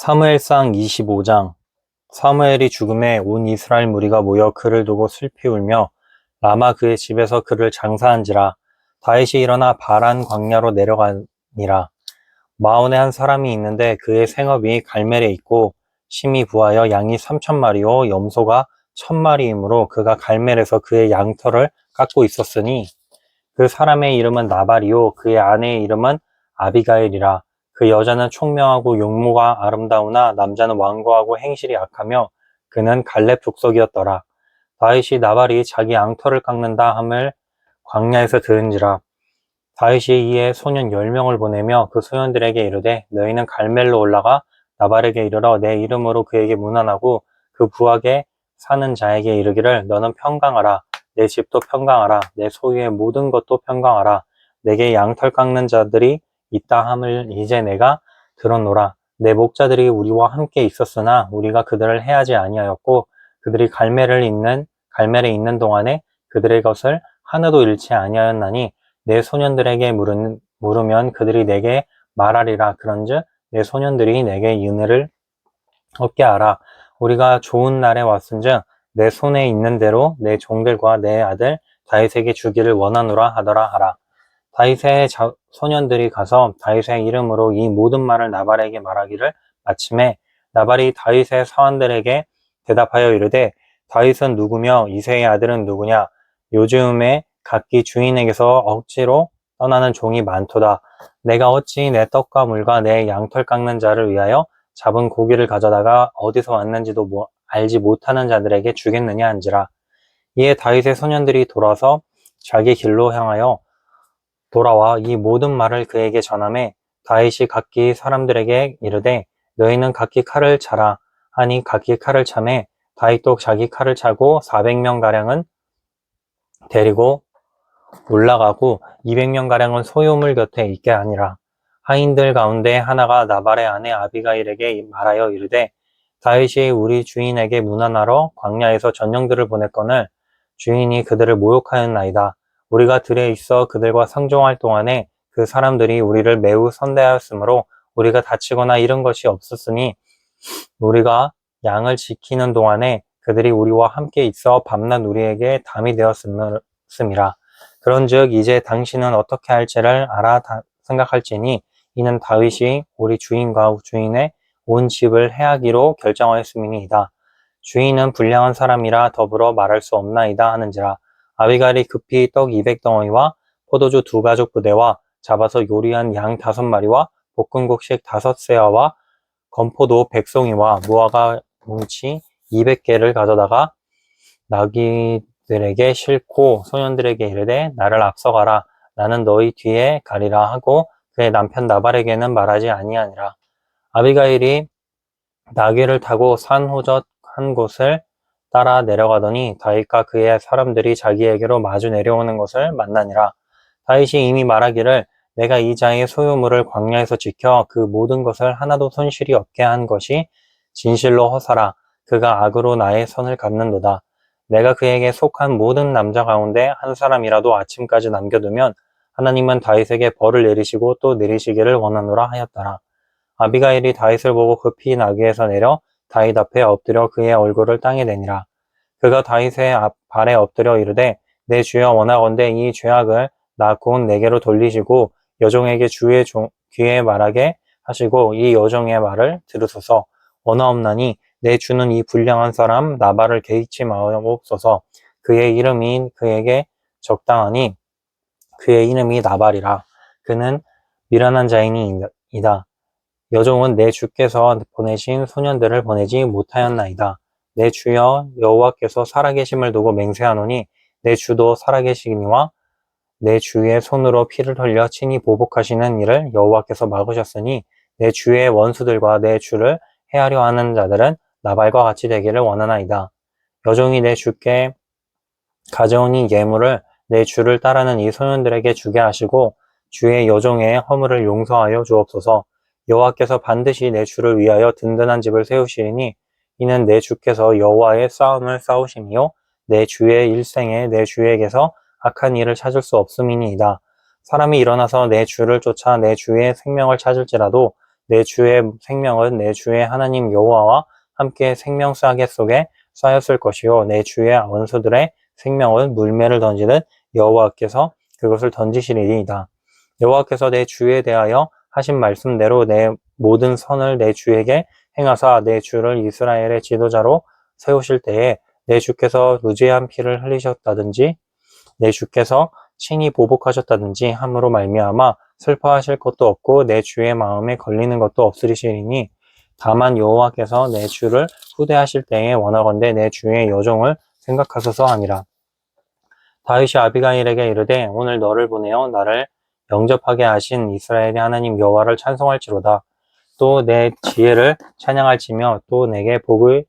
사무엘상 25장. 사무엘이 죽음에 온 이스라엘 무리가 모여 그를 두고 슬피 울며 라마 그의 집에서 그를 장사한지라. 다윗이 일어나 바란 광야로 내려가니라. 마온에 한 사람이 있는데 그의 생업이 갈멜에 있고 심히 부하여 양이 3,000마리요 염소가 1,000마리이므로 그가 갈멜에서 그의 양털을 깎고 있었으니 그 사람의 이름은 나발이요 그의 아내의 이름은 아비가일이라. 그 여자는 총명하고 용모가 아름다우나 남자는 완고하고 행실이 악하며 그는 갈렙 족속이었더라. 다윗이 나발이 자기 양털을 깎는다 함을 광야에서 들은지라. 다윗이 이에 소년 10명을 보내며 그 소년들에게 이르되 너희는 갈멜로 올라가 나발에게 이르러 내 이름으로 그에게 문안하고 그 부하게 사는 자에게 이르기를 너는 평강하라. 내 집도 평강하라. 내 소유의 모든 것도 평강하라. 내게 양털 깎는 자들이 있다 함을 이제 내가 들었노라. 내 목자들이 우리와 함께 있었으나 우리가 그들을 해하지 아니하였고 그들이 갈멜에 있는 동안에 그들의 것을 하나도 잃지 아니하였나니 내 소년들에게 물으면 그들이 내게 말하리라. 그런즉 내 소년들이 내게 은혜를 얻게 하라. 우리가 좋은 날에 왔은즉 내 손에 있는 대로 내 종들과 내 아들 다윗에게 주기를 원하노라 하더라 하라. 다윗의 소년들이 가서 다윗의 이름으로 이 모든 말을 나발에게 말하기를 마침에 나발이 다윗의 사환들에게 대답하여 이르되 다윗은 누구며 이새의 아들은 누구냐? 요즘에 각기 주인에게서 억지로 떠나는 종이 많도다. 내가 어찌 내 떡과 물과 내 양털 깎는 자를 위하여 잡은 고기를 가져다가 어디서 왔는지도 알지 못하는 자들에게 주겠느냐 한지라. 이에 다윗의 소년들이 돌아서 자기 길로 향하여 돌아와 이 모든 말을 그에게 전하매 다윗이 각기 사람들에게 이르되 너희는 각기 칼을 차라 하니 각기 칼을 차매 다윗도 자기 칼을 차고 400명가량은 데리고 올라가고 200명가량은 소유물 곁에 있게 하니라. 하인들 가운데 하나가 나발의 아내 아비가일에게 말하여 이르되 다윗이 우리 주인에게 문안하러 광야에서 전령들을 보냈거늘 주인이 그들을 모욕하였나이다. 우리가 들에 있어 그들과 상종할 동안에 그 사람들이 우리를 매우 선대하였으므로 우리가 다치거나 잃은 것이 없었으니 우리가 양을 지키는 동안에 그들이 우리와 함께 있어 밤낮 우리에게 담이 되었음이라. 그런즉 이제 당신은 어떻게 할지를 알아 생각할지니 이는 다윗이 우리 주인과 주인의 온 집을 해하기로 결정하였음이니이다. 주인은 불량한 사람이라 더불어 말할 수 없나이다 하는지라. 아비갈이 급히 떡 200덩어리와 포도주 2가죽 부대와 잡아서 요리한 양 5마리와 볶음국식 5세아와 건포도 100송이와 무화과 뭉치 200개를 가져다가 나귀들에게 싣고 소년들에게 이르되 나를 앞서가라. 나는 너희 뒤에 가리라 하고 그의 남편 나발에게는 말하지 아니하니라. 아비가일이 나귀를 타고 산 호젓 한 곳을 따라 내려가더니 다윗과 그의 사람들이 자기에게로 마주 내려오는 것을 만나니라. 다윗이 이미 말하기를 내가 이 자의 소유물을 광야에서 지켜 그 모든 것을 하나도 손실이 없게 한 것이 진실로 허사라. 그가 악으로 나의 선을 갚는도다. 내가 그에게 속한 모든 남자 가운데 한 사람이라도 아침까지 남겨두면 하나님은 다윗에게 벌을 내리시고 또 내리시기를 원하노라 하였더라. 아비가일이 다윗을 보고 급히 나귀에서 내려 다윗 앞에 엎드려 그의 얼굴을 땅에 대니라. 그가 다윗의 발에 엎드려 이르되 내 주여 원하건대 이 죄악을 나 곧 내게로 돌리시고 여종에게 주의 귀에 말하게 하시고 이 여종의 말을 들으소서. 원하옵나니 내 주는 이 불량한 사람 나발을 개의치 마옵소서. 그의 이름이 그에게 적당하니 그의 이름이 나발이라. 그는 미련한 자이니이다. 여종은 내 주께서 보내신 소년들을 보내지 못하였나이다. 내 주여 여호와께서 살아계심을 두고 맹세하노니 내 주도 살아계시니와 내 주의 손으로 피를 흘려 친히 보복하시는 일을 여호와께서 막으셨으니 내 주의 원수들과 내 주를 해하려 하는 자들은 나발과 같이 되기를 원하나이다. 여종이 내 주께 가져온 이 예물을 내 주를 따르는 이 소년들에게 주게 하시고 주의 여종의 허물을 용서하여 주옵소서. 여호와께서 반드시 내 주를 위하여 든든한 집을 세우시리니 이는 내 주께서 여호와의 싸움을 싸우심이요 내 주의 일생에 내 주에게서 악한 일을 찾을 수 없음이니이다. 사람이 일어나서 내 주를 쫓아 내 주의 생명을 찾을지라도 내 주의 생명은 내 주의 하나님 여호와와 함께 생명싸개 속에 쌓였을 것이요 내 주의 원수들의 생명은 물매를 던지듯 여호와께서 그것을 던지시리이다. 여호와께서 내 주에 대하여 하신 말씀대로 내 모든 선을 내 주에게 행하사 내 주를 이스라엘의 지도자로 세우실 때에 내 주께서 무죄한 피를 흘리셨다든지 내 주께서 친히 보복하셨다든지 함으로 말미암아 슬퍼하실 것도 없고 내 주의 마음에 걸리는 것도 없으시리니 다만 여호와께서 내 주를 후대하실 때에 원하건대 내 주의 여종을 생각하소서 하니라. 다윗이 아비가일에게 이르되 오늘 너를 보내어 나를 영접하게 하신 이스라엘의 하나님 여호와를 찬송할지로다. 또 내 지혜를 찬양할지며 또 내게 복을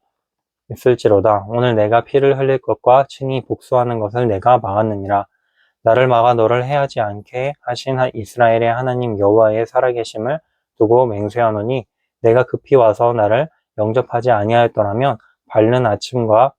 있을지로다. 오늘 내가 피를 흘릴 것과 친히 복수하는 것을 내가 막았느니라. 나를 막아 너를 해하지 않게 하신 이스라엘의 하나님 여호와의 살아계심을 두고 맹세하노니 내가 급히 와서 나를 영접하지 아니하였더라면 밝는 아침과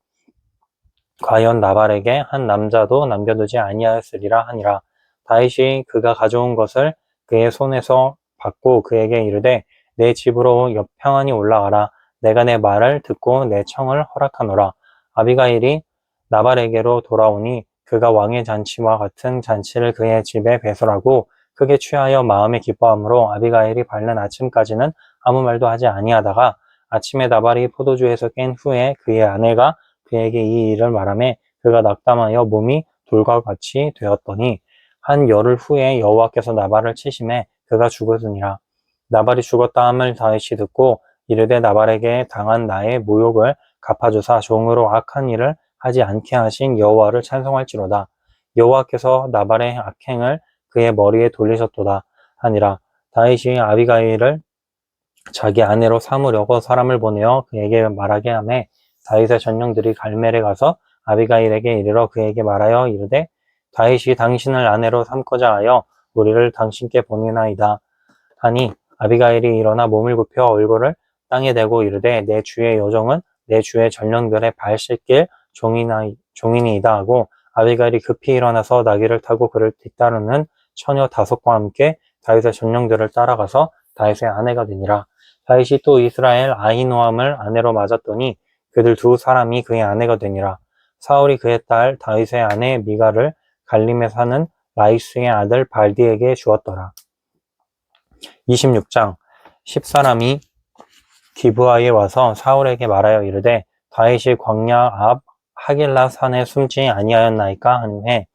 과연 나발에게 한 남자도 남겨두지 아니하였으리라 하니라. 다윗이 그가 가져온 것을 그의 손에서 받고 그에게 이르되 내 집으로 평안히 올라가라. 내가 내 말을 듣고 내 청을 허락하노라. 아비가일이 나발에게로 돌아오니 그가 왕의 잔치와 같은 잔치를 그의 집에 배설하고 크게 취하여 마음에 기뻐하므로 아비가일이 밝는 아침까지는 아무 말도 하지 아니하다가 아침에 나발이 포도주에서 깬 후에 그의 아내가 그에게 이 일을 말하매 그가 낙담하여 몸이 돌과 같이 되었더니 한 열흘 후에 여호와께서 나발을 치심에 그가 죽었으니라. 나발이 죽었다 함을 다윗이 듣고 이르되 나발에게 당한 나의 모욕을 갚아주사 종으로 악한 일을 하지 않게 하신 여호와를 찬송할지로다. 여호와께서 나발의 악행을 그의 머리에 돌리셨도다 하니라. 다윗이 아비가일을 자기 아내로 삼으려고 사람을 보내어 그에게 말하게 하매 다윗의 전령들이 갈멜에 가서 아비가일에게 이르러 그에게 말하여 이르되 다윗이 당신을 아내로 삼고자 하여 우리를 당신께 보내나이다 하니 아비가일이 일어나 몸을 굽혀 얼굴을 땅에 대고 이르되 내 주의 여종은 내 주의 전령들의 발 씻길 종이니이다 하고 아비가일이 급히 일어나서 나귀를 타고 그를 뒤따르는 처녀 5과 함께 다윗의 전령들을 따라가서 다윗의 아내가 되니라. 다윗이 또 이스라엘 아히노함을 아내로 맞았더니 그들 두 사람이 그의 아내가 되니라. 사울이 그의 딸 다윗의 아내 미가를 갈림에 사는 라이스의 아들 발디에게 주었더라. 26장 10사람이 기브아에 와서 사울에게 말하여 이르되 다윗이 광야 앞 하길라 산에 숨지 아니하였나이까 하는해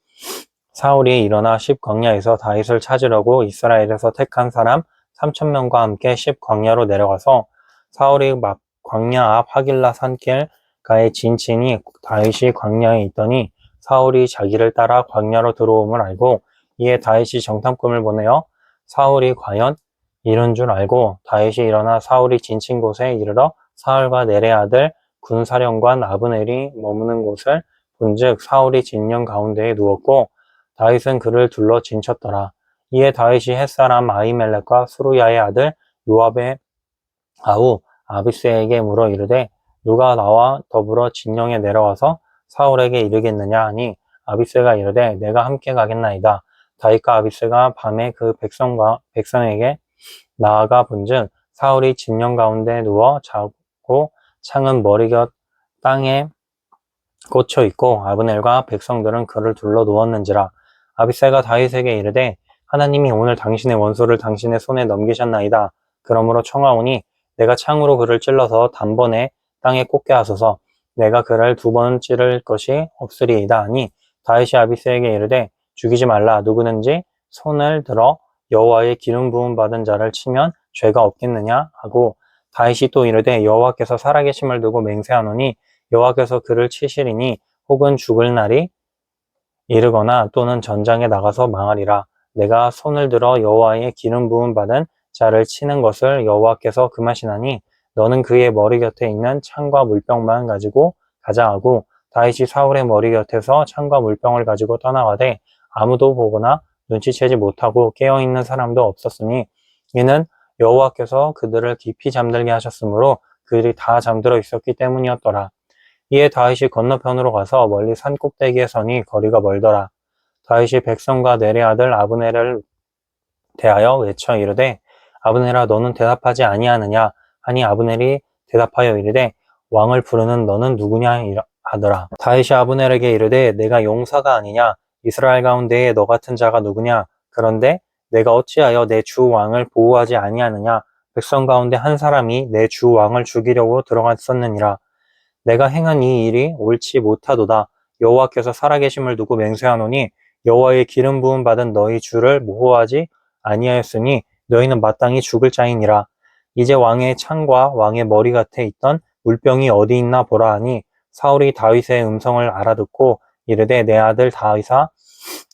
사울이 일어나 10광야에서 다윗을 찾으려고 이스라엘에서 택한 사람 3,000명과 함께 10광야로 내려가서 사울이 막 광야 앞 하길라 산길가에 진친이 다윗이 광야에 있더니 사울이 자기를 따라 광야로 들어옴을 알고 이에 다윗이 정탐꾼을 보내어 사울이 과연 이른 줄 알고 다윗이 일어나 사울이 진친 곳에 이르러 사울과 네레 아들 군사령관 아브넬이 머무는 곳을 본즉 사울이 진영 가운데에 누웠고 다윗은 그를 둘러 진쳤더라. 이에 다윗이 햇사람 아히멜렉과 수루야의 아들 요압의 아우 아비새에게 물어 이르되 누가 나와 더불어 진영에 내려와서 사울에게 이르겠느냐 하니 아비새가 이르되 내가 함께 가겠나이다. 다윗과 아비새가 밤에 그 백성에게 나아가 본즉 사울이 진영 가운데 누워 자고 창은 머리 곁 땅에 꽂혀 있고 아브넬과 백성들은 그를 둘러 누웠는지라. 아비새가 다윗에게 이르되 하나님이 오늘 당신의 원수를 당신의 손에 넘기셨나이다. 그러므로 청하오니 내가 창으로 그를 찔러서 단번에 땅에 꽂게 하소서. 내가 그를 2번 찌를 것이 없으리이다 하니 다윗이 아비새에게 이르되 죽이지 말라. 누구든지 손을 들어 여호와의 기름 부음 받은 자를 치면 죄가 없겠느냐 하고 다윗이 또 이르되 여호와께서 살아계심을 두고 맹세하노니 여호와께서 그를 치시리니 혹은 죽을 날이 이르거나 또는 전장에 나가서 망하리라. 내가 손을 들어 여호와의 기름 부음 받은 자를 치는 것을 여호와께서 금하시나니 너는 그의 머리 곁에 있는 창과 물병만 가지고 가자 하고 다윗이 사울의 머리 곁에서 창과 물병을 가지고 떠나가되 아무도 보거나 눈치채지 못하고 깨어있는 사람도 없었으니 이는 여호와께서 그들을 깊이 잠들게 하셨으므로 그들이 다 잠들어 있었기 때문이었더라. 이에 다윗이 건너편으로 가서 멀리 산 꼭대기에 서니 거리가 멀더라. 다윗이 백성과 네레 아들 아브넬을 대하여 외쳐 이르되 아브넬아 너는 대답하지 아니하느냐 하니 아브넬이 대답하여 이르되 왕을 부르는 너는 누구냐 하더라. 다윗이 아브넬에게 이르되 내가 용사가 아니냐 이스라엘 가운데에 너 같은 자가 누구냐 그런데 내가 어찌하여 내 주 왕을 보호하지 아니하느냐 백성 가운데 한 사람이 내 주 왕을 죽이려고 들어갔었느니라. 내가 행한 이 일이 옳지 못하도다. 여호와께서 살아계심을 두고 맹세하노니 여호와의 기름 부음 받은 너희 주를 모호하지 아니하였으니 너희는 마땅히 죽을 자이니라. 이제 왕의 창과 왕의 머리 곁에 있던 물병이 어디 있나 보라 하니 사울이 다윗의 음성을 알아듣고 이르되 내 아들 다윗아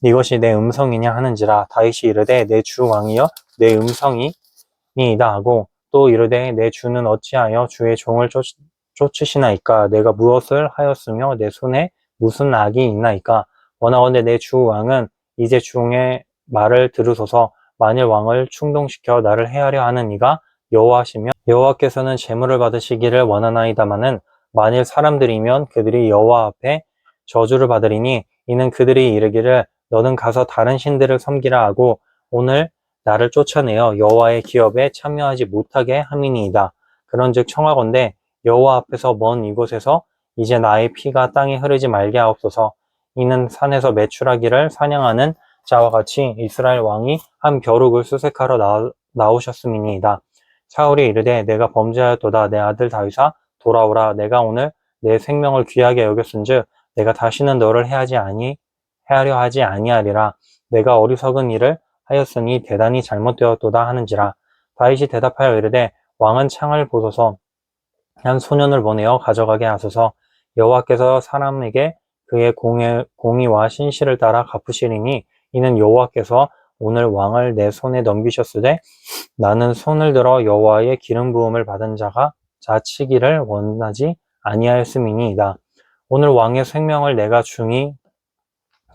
이것이 내 음성이냐 하는지라. 다윗이 이르되 내 주 왕이여 내 음성이니이다 하고 또 이르되 내 주는 어찌하여 주의 종을 쫓으시나이까 내가 무엇을 하였으며 내 손에 무슨 악이 있나이까 원하건대 내 주 왕은 이제 종의 말을 들으소서. 만일 왕을 충동시켜 나를 해하려 하는 이가 여호와시며 여호와께서는 제물을 받으시기를 원하나이다마는 만일 사람들이면 그들이 여호와 앞에 저주를 받으리니 이는 그들이 이르기를 너는 가서 다른 신들을 섬기라 하고 오늘 나를 쫓아내어 여호와의 기업에 참여하지 못하게 함이니이다. 그런즉 청하건대 여호와 앞에서 먼 이곳에서 이제 나의 피가 땅에 흐르지 말게 하옵소서. 이는 산에서 메추라기를 사냥하는 자와 같이 이스라엘 왕이 한 벼룩을 수색하러 나오셨음이니이다. 사울이 이르되 내가 범죄하였도다. 내 아들 다윗아 돌아오라. 내가 오늘 내 생명을 귀하게 여겼은즉 내가 다시는 너를 해하려 하지 아니하리라. 내가 어리석은 일을 하였으니 대단히 잘못되었도다 하는지라. 다윗이 대답하여 이르되 왕은 창을 보소서. 한 소년을 보내어 가져가게 하소서. 여호와께서 사람에게 그의 공의와 신실을 따라 갚으시리니 이는 여호와께서 오늘 왕을 내 손에 넘기셨으되 나는 손을 들어 여호와의 기름 부음을 받은 자가 자치기를 원하지 아니하였음이니이다. 오늘 왕의 생명을 내가 중히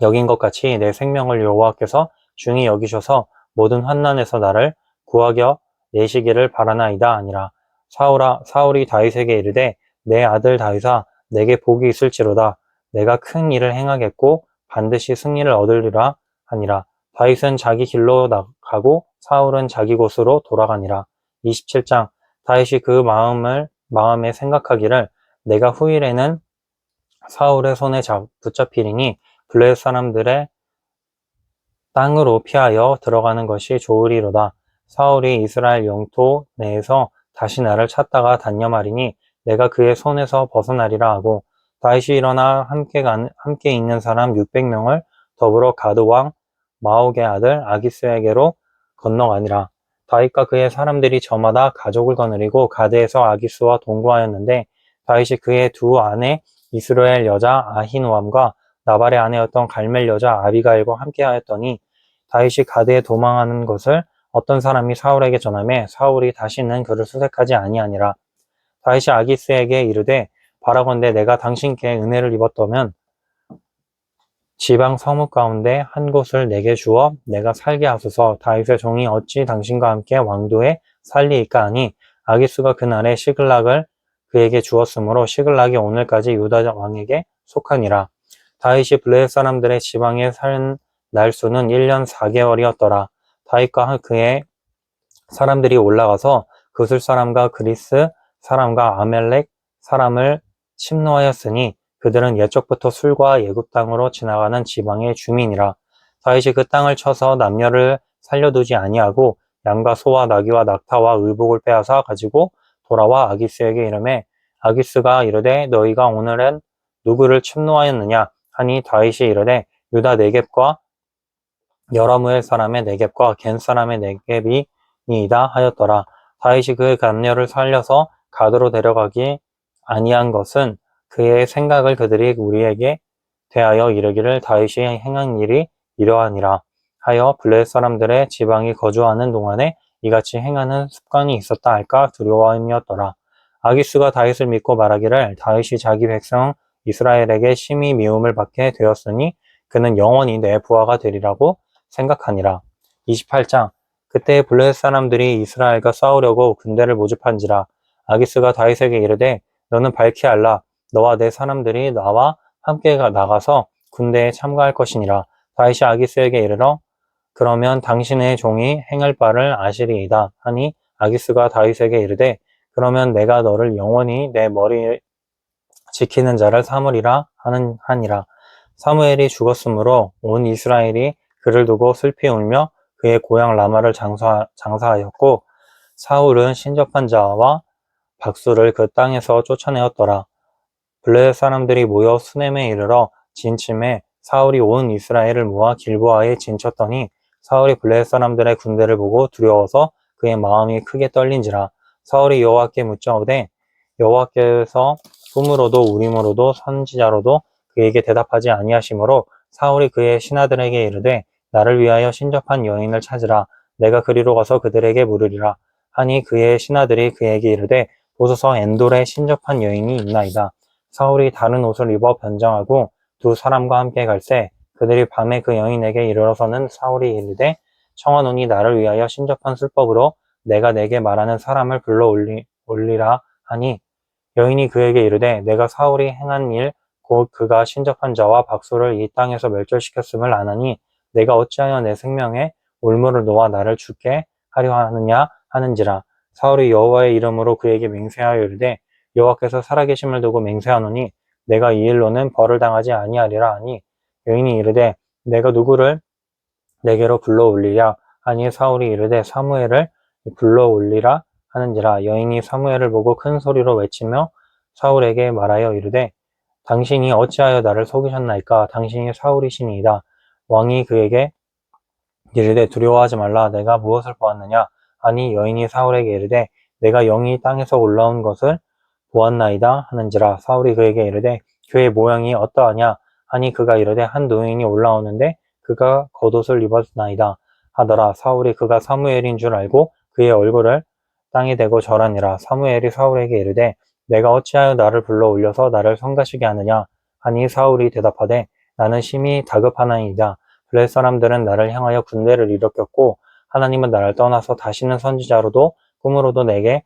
여긴 것 같이 내 생명을 여호와께서 중히 여기셔서 모든 환난에서 나를 구하여 내시기를 바라나이다 아니라. 사울이 다윗에게 이르되 내 아들 다윗아 내게 복이 있을지로다. 내가 큰 일을 행하겠고 반드시 승리를 얻으리라 하니라. 다윗은 자기 길로 나가고 사울은 자기 곳으로 돌아가니라. 27장 다윗이 그 마음에 생각하기를 내가 후일에는 사울의 손에 붙잡히리니 블레셋 사람들의 땅으로 피하여 들어가는 것이 좋으리로다. 사울이 이스라엘 영토 내에서 다시 나를 찾다가 단념하리니 내가 그의 손에서 벗어나리라 하고 다윗이 일어나 함께 있는 사람 600명을 더불어 가드 왕 마옥의 아들 아기스에게로 건너가니라. 다윗과 그의 사람들이 저마다 가족을 거느리고 가드에서 아기스와 동거하였는데 다윗이 그의 두 아내 이스라엘 여자 아히노암과 나발의 아내였던 갈멜 여자 아비가일과 함께하였더니 다윗이 가드에 도망하는 것을 어떤 사람이 사울에게 전하매 사울이 다시는 그를 수색하지 아니하니라. 다윗이 아기스에게 이르되 바라건대 내가 당신께 은혜를 입었다면 지방 성읍 가운데 한 곳을 내게 주어 내가 살게 하소서. 다윗의 종이 어찌 당신과 함께 왕도에 살리이까 하니 아기스가 그날에 시글락을 그에게 주었으므로 시글락이 오늘까지 유다 왕에게 속하니라. 다윗이 블레셋 사람들의 지방에 산 날수는 1년 4개월이었더라. 다윗과 그의 사람들이 올라가서 그술 사람과 그리스 사람과 아멜렉 사람을 침노하였으니 그들은 옛적부터 술과 애굽 땅으로 지나가는 지방의 주민이라. 다윗이 그 땅을 쳐서 남녀를 살려두지 아니하고 양과 소와 나귀와 낙타와 의복을 빼앗아 가지고 돌아와 아기스에게 이르매 아기스가 이르되 너희가 오늘은 누구를 침노하였느냐 하니 다윗이 이르되 유다 네겝과 여라무엘 사람의 네겝과 겐 사람의 네겝이니이다 하였더라. 다윗이 그 남녀를 살려서 가드로 데려가기 아니한 것은 그의 생각을 그들이 우리에게 대하여 이르기를 다윗이 행한 일이 이러하니라 하여 블레셋 사람들의 지방이 거주하는 동안에 이같이 행하는 습관이 있었다 할까 두려워함이었더라. 아기스가 다윗을 믿고 말하기를 다윗이 자기 백성 이스라엘에게 심히 미움을 받게 되었으니 그는 영원히 내 부하가 되리라고 생각하니라. 28장 그때 블레셋 사람들이 이스라엘과 싸우려고 군대를 모집한지라. 아기스가 다윗에게 이르되 너는 밝히 알라. 너와 내 사람들이 나와 함께 나가서 군대에 참가할 것이니라. 다윗이 아기스에게 이르러 그러면 당신의 종이 행할 바를 아시리이다 하니 아기스가 다윗에게 이르되 그러면 내가 너를 영원히 내 머리 지키는 자를 삼으리라 하니라. 사무엘이 죽었으므로 온 이스라엘이 그를 두고 슬피 울며 그의 고향 라마를 장사하였고 사울은 신접한 자와 박수를 그 땅에서 쫓아내었더라. 블레셋 사람들이 모여 수넴에 이르러 진침해 사울이 온 이스라엘을 모아 길보아에 진쳤더니 사울이 블레셋 사람들의 군대를 보고 두려워서 그의 마음이 크게 떨린지라. 사울이 여호와께 묻자오되 여호와께서 꿈으로도 우림으로도 선지자로도 그에게 대답하지 아니하시므로 사울이 그의 신하들에게 이르되 나를 위하여 신접한 여인을 찾으라. 내가 그리로 가서 그들에게 물으리라. 하니 그의 신하들이 그에게 이르되 보소서 엔돌에 신접한 여인이 있나이다. 사울이 다른 옷을 입어 변장하고 두 사람과 함께 갈새 그들이 밤에 그 여인에게 이르러서는 사울이 이르되 청하노니 나를 위하여 신접한 술법으로 내가 내게 말하는 사람을 불러 올리라 하니 여인이 그에게 이르되 내가 사울이 행한 일 곧 그가 신접한 자와 박수를 이 땅에서 멸절시켰음을 아나니 내가 어찌하여 내 생명에 올무를 놓아 나를 죽게 하려 하느냐 하는지라. 사울이 여호와의 이름으로 그에게 맹세하여 이르되 여호와께서 살아계심을 두고 맹세하노니 내가 이 일로는 벌을 당하지 아니하리라 하니 여인이 이르되 내가 누구를 내게로 불러 올리랴 하니 사울이 이르되 사무엘을 불러 올리라 하는지라. 여인이 사무엘을 보고 큰 소리로 외치며 사울에게 말하여 이르되 당신이 어찌하여 나를 속이셨나이까. 당신이 사울이시니이다. 왕이 그에게 이르되 두려워하지 말라. 내가 무엇을 보았느냐 하니 여인이 사울에게 이르되 내가 영이 땅에서 올라온 것을 보았나이다 하는지라. 사울이 그에게 이르되 그의 모양이 어떠하냐 하니 그가 이르되 한 노인이 올라오는데 그가 겉옷을 입었나이다 하더라. 사울이 그가 사무엘인 줄 알고 그의 얼굴을 땅에 대고 절하니라. 사무엘이 사울에게 이르되 내가 어찌하여 나를 불러 올려서 나를 성가시게 하느냐 하니 사울이 대답하되 나는 심히 다급하나이다. 블레셋 사람들은 나를 향하여 군대를 일으켰고 하나님은 나를 떠나서 다시는 선지자로도 꿈으로도 내게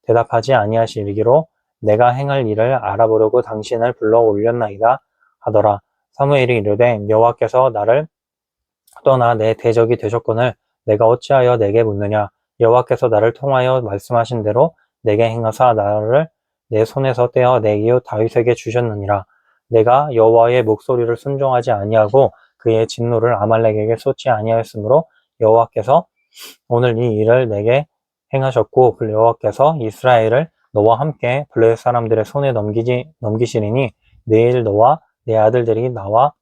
대답하지 아니하시기로 내가 행할 일을 알아보려고 당신을 불러 올렸나이다 하더라. 사무엘이 이르되 여호와께서 나를 떠나 내 대적이 되셨거늘 내가 어찌하여 내게 묻느냐. 여호와께서 나를 통하여 말씀하신 대로 내게 행하사 나를 내 손에서 떼어 내 이웃 다윗에게 주셨느니라. 내가 여호와의 목소리를 순종하지 아니하고 그의 진노를 아말렉에게 쏟지 아니하였으므로 여호와께서 오늘 이 일을 내게 행하셨고 여호와께서 이스라엘을 너와 함께 블레셋 사람들의 손에 넘기시리니 내일 너와 내 아들들이 나와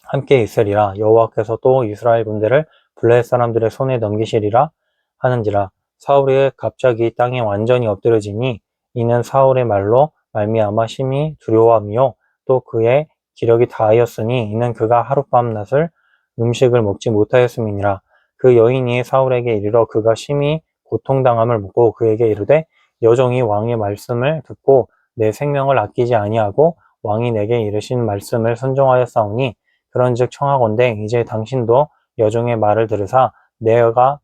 함께 있으리라. 여호와께서 또 이스라엘 군대를 블레셋 사람들의 손에 넘기시리라 하는지라. 사울이 갑자기 땅에 완전히 엎드려지니 이는 사울의 말로 말미암아 심히 두려워함이요 또 그의 기력이 다하였으니 이는 그가 하룻밤낮을 음식을 먹지 못하였음이니라. 그 여인이 사울에게 이르러 그가 심히 고통당함을 묻고 그에게 이르되 여종이 왕의 말씀을 듣고 내 생명을 아끼지 아니하고 왕이 내게 이르신 말씀을 순종하였사오니 그런즉 청하건대 이제 당신도 여종의 말을 들으사 내가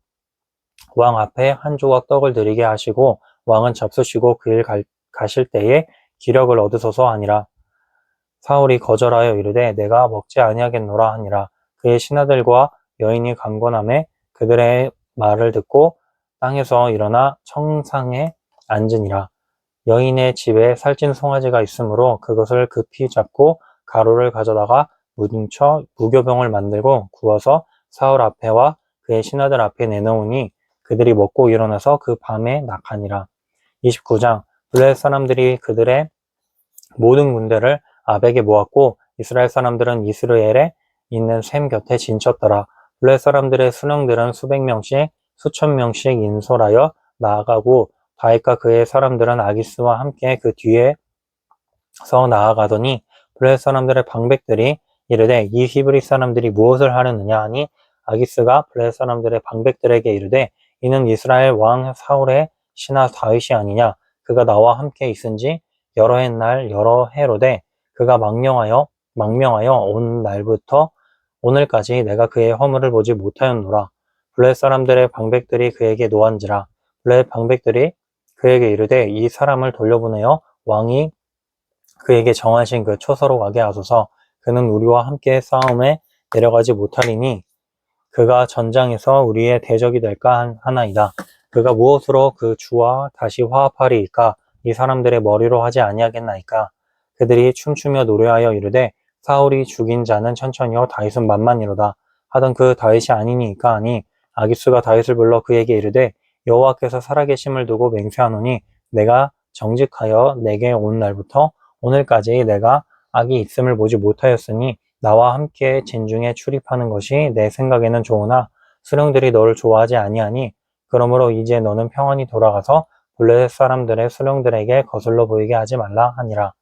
왕 앞에 한 조각 떡을 드리게 하시고 왕은 잡수시고 그 일 가실 때에 기력을 얻으소서 하니라. 사울이 거절하여 이르되 내가 먹지 아니하겠노라 하니라. 그의 신하들과 여인이 강권함에 그들의 말을 듣고 땅에서 일어나 청상에 앉으니라. 여인의 집에 살찐 송아지가 있으므로 그것을 급히 잡고 가루를 가져다가 뭉쳐 무교병을 만들고 구워서 사울 앞에와 그의 신하들 앞에 내놓으니 그들이 먹고 일어나서 그 밤에 낙하니라. 29장 블레셋 사람들이 그들의 모든 군대를 아벡에 모았고 이스라엘 사람들은 이스라엘에 있는 셈 곁에 진쳤더라. 블레셋 사람들의 수령들은 수백 명씩 수천 명씩 인솔하여 나아가고 다윗과 그의 사람들은 아기스와 함께 그 뒤에서 나아가더니 블레셋 사람들의 방백들이 이르되 이 히브리 사람들이 무엇을 하려느냐 하니 아기스가 블레셋 사람들의 방백들에게 이르되 이는 이스라엘 왕 사울의 신하 다윗이 아니냐. 그가 나와 함께 있은지 여러 햇날 여러 해로되 그가 망명하여 온 날부터 오늘까지 내가 그의 허물을 보지 못하였노라. 블레셋 사람들의 방백들이 그에게 노한지라. 블레셋 방백들이 그에게 이르되 이 사람을 돌려보내어 왕이 그에게 정하신 그 초소로 가게 하소서. 그는 우리와 함께 싸움에 내려가지 못하리니 그가 전장에서 우리의 대적이 될까 하나이다. 그가 무엇으로 그 주와 다시 화합하리이까? 이 사람들의 머리로 하지 아니하겠나이까? 그들이 춤추며 노래하여 이르되 사울이 죽인 자는 천천히요 다윗은 만만이로다 하던 그 다윗이 아니니까 하니 아기스가 다윗을 불러 그에게 이르되 여호와께서 살아계심을 두고 맹세하노니 내가 정직하여 내게 온 날부터 오늘까지 내가 악이 있음을 보지 못하였으니 나와 함께 진중에 출입하는 것이 내 생각에는 좋으나 수령들이 너를 좋아하지 아니하니 그러므로 이제 너는 평안히 돌아가서 블레셋 사람들의 수령들에게 거슬러 보이게 하지 말라 하니라.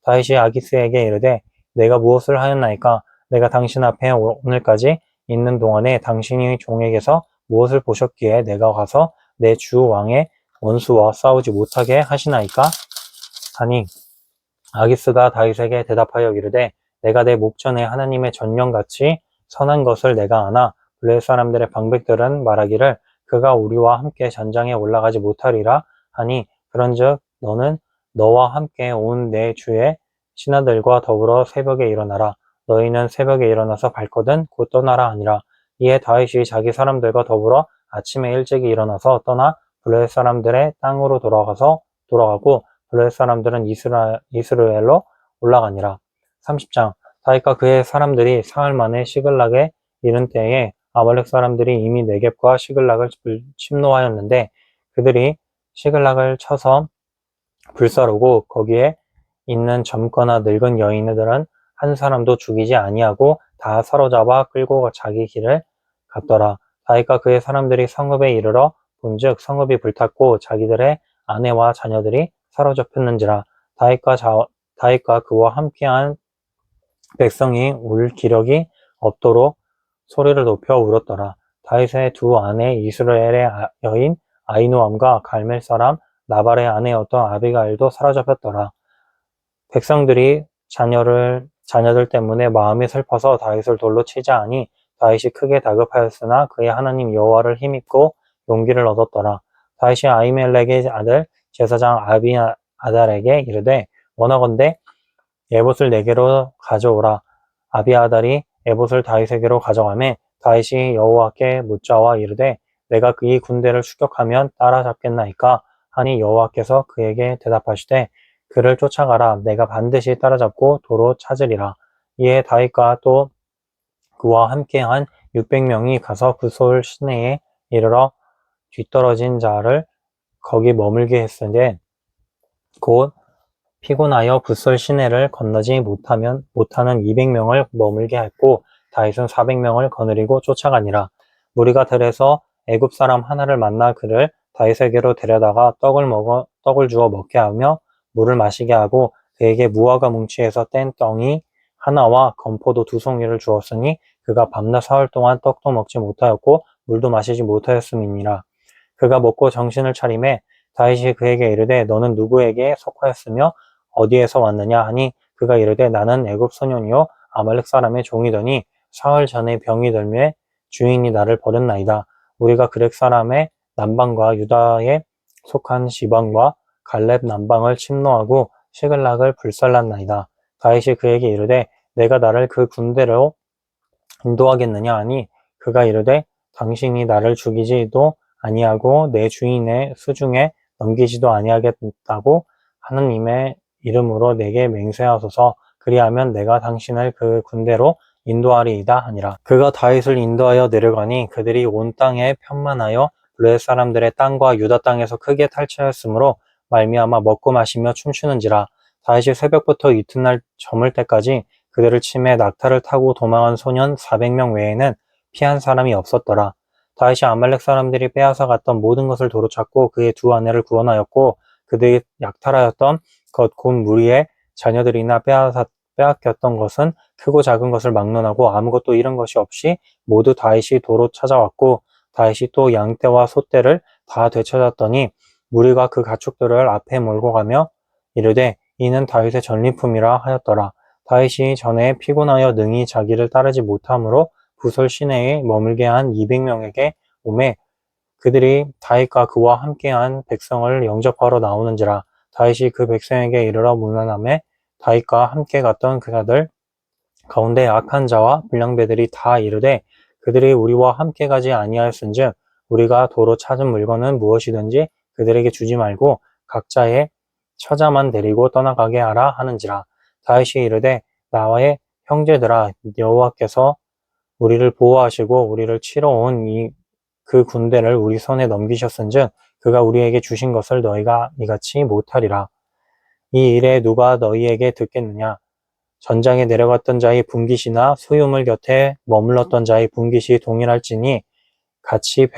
다윗이 아기스에게 이르되 내가 무엇을 하였나이까? 내가 당신 앞에 오늘까지 있는 동안에 당신이 종에게서 무엇을 보셨기에 내가 가서 내 주 왕의 원수와 싸우지 못하게 하시나이까? 하니 아기스가 다윗에게 대답하여 이르되 내가 내 목전에 하나님의 전령같이 선한 것을 내가 아나 블레셋 사람들의 방백들은 말하기를 그가 우리와 함께 전장에 올라가지 못하리라 하니 그런즉 너는 너와 함께 온 내 주의 신하들과 더불어 새벽에 일어나라. 너희는 새벽에 일어나서 발거든 곧 떠나라 하니라. 이에 다윗이 자기 사람들과 더불어 아침에 일찍이 일어나서 떠나 블레셋 사람들의 땅으로 돌아가고 블레셋 사람들은 이스라엘로 올라가니라. 30장 다윗과 그의 사람들이 사흘 만에 시글락에 이른 때에 아말렉 사람들이 이미 네겝과 시글락을 침노하였는데 그들이 시글락을 쳐서 불사르고 거기에 있는 젊거나 늙은 여인들은 한 사람도 죽이지 아니하고 다 사로잡아 끌고 자기 길을 갔더라. 다윗과 그의 사람들이 성읍에 이르러 본즉 성읍이 불탔고 자기들의 아내와 자녀들이 사로잡혔는지라. 다윗과 그와 함께한 백성이 울 기력이 없도록 소리를 높여 울었더라. 다윗의 두 아내 이스라엘의 여인 아히노암과 갈멜 사람 나발의 아내였던 아비가일도 사로잡혔더라. 백성들이 자녀들 때문에 마음이 슬퍼서 다윗을 돌로 치자 하니 다윗이 크게 다급하였으나 그의 하나님 여호와를 힘입고 용기를 얻었더라. 다윗이 아히멜렉의 아들 제사장 아비아달에게 이르되 원하건대 에봇을 내게로 가져오라. 아비아달이 에봇을 다윗에게로 가져가매 다윗이 여호와께 묻자와 이르되 내가 이 군대를 추격하면 따라잡겠나이까 하니 여호와께서 그에게 대답하시되 그를 쫓아가라. 내가 반드시 따라잡고 도로 찾으리라. 이에 다윗과 또 그와 함께한 600명이 가서 부솔 시내에 이르러 뒤떨어진 자를 거기 머물게 했으되 곧 피곤하여 붓솔 시내를 건너지 못하는 200명을 머물게 했고 다윗은 400명을 거느리고 쫓아가니라. 무리가 들에서 애굽 사람 하나를 만나 그를 다윗에게로 데려다가 떡을 주어 먹게 하며 물을 마시게 하고 그에게 무화과 뭉치에서 뗀 떡이 하나와 건포도 2송이를 주었으니 그가 밤낮 사흘 동안 떡도 먹지 못하였고 물도 마시지 못하였음이니라. 그가 먹고 정신을 차리매 다윗이 그에게 이르되 너는 누구에게 속하였으며 어디에서 왔느냐 하니 그가 이르되 나는 애굽 소년이요 아말렉 사람의 종이더니 사흘 전에 병이 들매 주인이 나를 버렸나이다. 우리가 그렉 사람의 남방과 유다에 속한 지방과 갈렙 남방을 침노하고 시글락을 불살랐나이다. 다윗이 그에게 이르되 내가 나를 그 군대로 인도하겠느냐 하니 그가 이르되 당신이 나를 죽이지도 아니하고 내 주인의 수중에 넘기지도 아니하겠다고 하느님의 이름으로 내게 맹세하소서. 그리하면 내가 당신을 그 군대로 인도하리이다 하니라. 그가 다윗을 인도하여 내려가니 그들이 온 땅에 편만하여 블레셋 사람들의 땅과 유다 땅에서 크게 탈취하였으므로 말미암아 먹고 마시며 춤추는지라. 다윗이 새벽부터 이튿날 저물 때까지 그들을 치매 낙타를 타고 도망한 소년 400명 외에는 피한 사람이 없었더라. 다윗이 아말렉 사람들이 빼앗아 갔던 모든 것을 도로찾고 그의 두 아내를 구원하였고 그들이 약탈하였던 것 곧 무리의 자녀들이나 빼앗겼던 것은 크고 작은 것을 막론하고 아무것도 잃은 것이 없이 모두 다윗이 도로 찾아왔고 다윗이 또 양떼와 소떼를 다 되찾았더니 무리가 그 가축들을 앞에 몰고 가며 이르되 이는 다윗의 전리품이라 하였더라. 다윗이 전에 피곤하여 능히 자기를 따르지 못하므로 부솔 시내에 머물게 한 200명에게 오매 그들이 다윗과 그와 함께한 백성을 영접하러 나오는지라. 다윗이 그 백성에게 이르러 문안하매 다윗과 함께 갔던 그자들 가운데 악한 자와 불량배들이 다 이르되 그들이 우리와 함께 가지 아니하였은즉 우리가 도로 찾은 물건은 무엇이든지 그들에게 주지 말고 각자의 처자만 데리고 떠나가게 하라 하는지라. 다윗이 이르되 나와의 형제들아, 여호와께서 우리를 보호하시고 우리를 치러 온 그 군대를 우리 손에 넘기셨은즉 그가 우리에게 주신 것을 너희가 이같이 못하리라. 이 일에 누가 너희에게 듣겠느냐? 전장에 내려갔던 자의 분깃이나 소유물 곁에 머물렀던 자의 분깃이 동일할지니 같이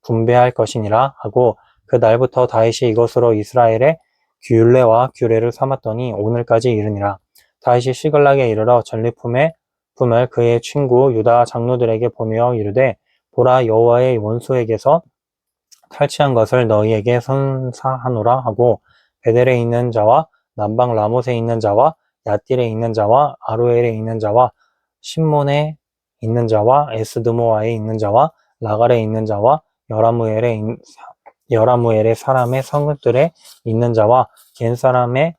분배할 것이니라 하고, 그 날부터 다윗이 이것으로 이스라엘의 균례와 규례를 삼았더니 오늘까지 이르니라. 다윗이 시글락에 이르러 전리품을 그의 친구 유다 장로들에게 보내어 이르되 보라, 여호와의 원수에게서 탈취한 것을 너희에게 선사하노라 하고, 베델에 있는 자와 남방 라못에 있는 자와 야딜에 있는 자와 아로엘에 있는 자와 신몬에 있는 자와 에스드모아에 있는 자와 라갈에 있는 자와 여라무엘의 사람의 성읍들에 있는 자와 겐 사람의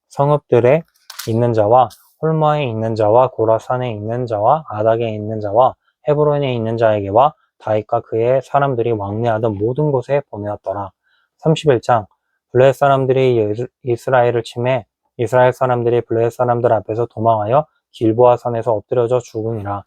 성읍들에 있는 자와 홀마에 있는 자와 고라산에 있는 자와 아닥에 있는 자와 헤브론에 있는 자에게와 다윗과 그의 사람들이 왕래하던 모든 곳에 보내었더라. 31장. 블레셋 사람들이 이스라엘을 침해 이스라엘 사람들이 블레셋 사람들 앞에서 도망하여 길보아 산에서 엎드려져 죽으니라.